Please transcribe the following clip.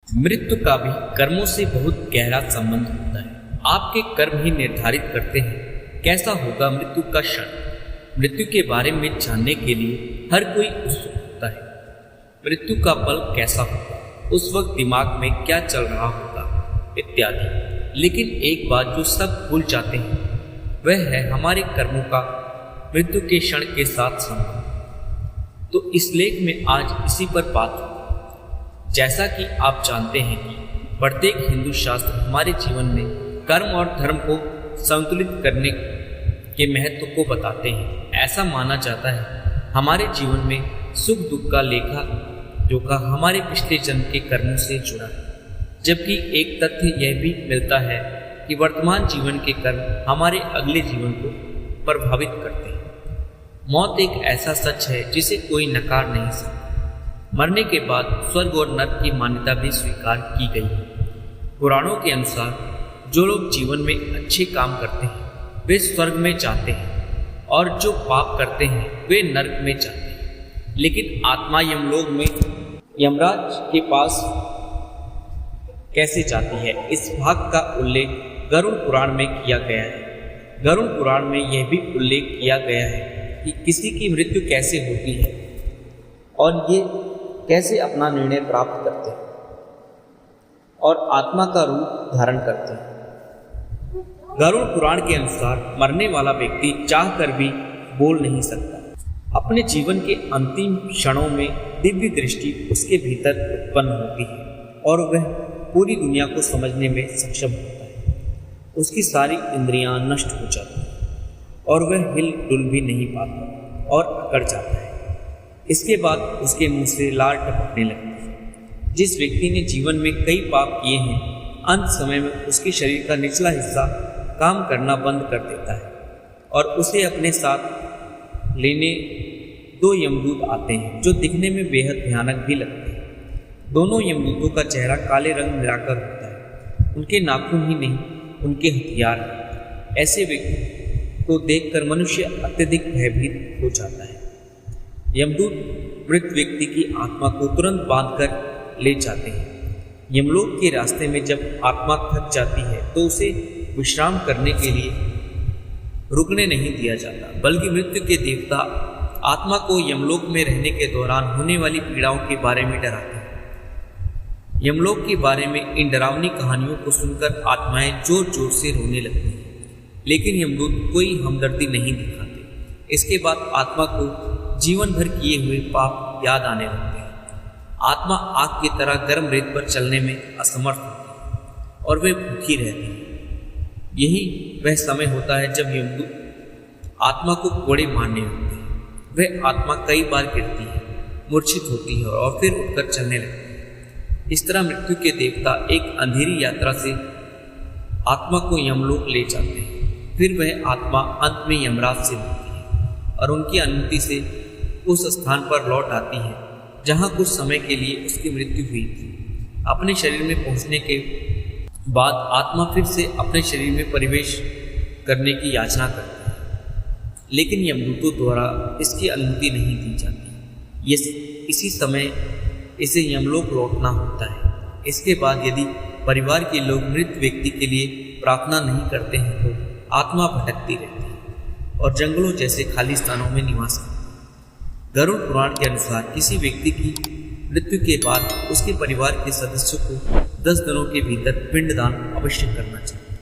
मृत्यु का भी कर्मों से बहुत गहरा संबंध होता है। आपके कर्म ही निर्धारित करते हैं कैसा होगा मृत्यु का क्षण। मृत्यु के बारे में जानने के लिए हर कोई उत्सुक होता है। मृत्यु का पल कैसा होगा, उस वक्त दिमाग में क्या चल रहा होगा इत्यादि। लेकिन एक बात जो सब भूल जाते हैं वह है हमारे कर्मों का मृत्यु के क्षण के साथ संबंध। तो इस लेख में आज इसी पर बात होगी। जैसा कि आप जानते हैं कि प्रत्येक हिंदू शास्त्र हमारे जीवन में कर्म और धर्म को संतुलित करने के महत्व को बताते हैं। ऐसा माना जाता है हमारे जीवन में सुख दुख का लेखा जोखा हमारे पिछले जन्म के कर्मों से जुड़ा है। जबकि एक तथ्य यह भी मिलता है कि वर्तमान जीवन के कर्म हमारे अगले जीवन को प्रभावित करते हैं। मौत एक ऐसा सच है जिसे कोई नकार नहीं सकता। मरने के बाद स्वर्ग और नरक की मान्यता भी स्वीकार की गई है। पुराणों के अनुसार जो लोग जीवन में अच्छे काम करते हैं वे स्वर्ग में जाते हैं और जो पाप करते हैं वे नरक में जाते हैं। लेकिन आत्मा यमलोक में यमराज के पास कैसे जाती है, इस भाग का उल्लेख गरुड़ पुराण में किया गया है। गरुड़ पुराण में यह भी उल्लेख किया गया है कि किसी की मृत्यु कैसे होती है और ये कैसे अपना निर्णय प्राप्त करते हैं और आत्मा का रूप धारण करते हैं। गरुड़ पुराण के अनुसार मरने वाला व्यक्ति चाहकर भी बोल नहीं सकता। अपने जीवन के अंतिम क्षणों में दिव्य दृष्टि उसके भीतर उत्पन्न होती है और वह पूरी दुनिया को समझने में सक्षम होता है। उसकी सारी इंद्रियां नष्ट हो जाती हैं और वह हिल डुल भी नहीं पाता और अकड़ जाता है। इसके बाद उसके मुंह से लार टपकने लगती है। जिस व्यक्ति ने जीवन में कई पाप किए हैं, अंत समय में उसके शरीर का निचला हिस्सा काम करना बंद कर देता है और उसे अपने साथ लेने दो यमदूत आते हैं जो दिखने में बेहद भयानक भी लगते हैं। दोनों यमदूतों का चेहरा काले रंग मिलाकर होता है। उनके नाखून ही नहीं, उनके हथियार हैं। ऐसे व्यक्ति को देखकर मनुष्य अत्यधिक भयभीत हो जाता है। यमदूत मृत व्यक्ति की आत्मा को तुरंत बांधकर ले जाते हैं। यमलोक के रास्ते में जब आत्मा थक जाती है तो उसे विश्राम करने के लिए रुकने नहीं दिया जाता, बल्कि मृत्यु के देवता आत्मा को यमलोक में रहने के दौरान होने वाली पीड़ाओं के बारे में डराते हैं। यमलोक के बारे में इन डरावनी कहानियों को सुनकर आत्माएं जोर जोर से रोने लगती हैं, लेकिन यमदूत कोई हमदर्दी नहीं दिखाते। इसके बाद आत्मा को जीवन भर किए हुए पाप याद आने लगते हैं। आत्मा आग की तरह गर्म रेत पर चलने में असमर्थ होती है और वह भूखी रहती है। यही वह समय होता है जब यमदूत आत्मा को कोड़े मारने लगते हैं। वह आत्मा कई बार गिरती है, मूर्छित होती है और फिर उठकर चलने लगती है। इस तरह मृत्यु के देवता एक अंधेरी यात्रा से आत्मा को यमलोक ले जाते हैं। फिर वह आत्मा अंत में यमराज से मिलती है और उनकी अनुमति से उस स्थान पर लौट आती है जहां कुछ समय के लिए उसकी मृत्यु हुई थी। अपने शरीर में पहुंचने के बाद आत्मा फिर से अपने शरीर में प्रवेश करने की याचना करती है, लेकिन यमदूतों द्वारा इसकी अनुमति नहीं दी जाती। इसी समय इसे यमलोक लौटना होता है। इसके बाद यदि परिवार के लोग मृत व्यक्ति के लिए प्रार्थना नहीं करते हैं तो आत्मा भटकती रहती है और जंगलों जैसे खाली स्थानों में निवास करती है। गरुड़ पुराण के अनुसार किसी व्यक्ति की मृत्यु के बाद उसके परिवार के सदस्यों को 10 दिनों के भीतर पिंडदान अवश्य करना चाहिए।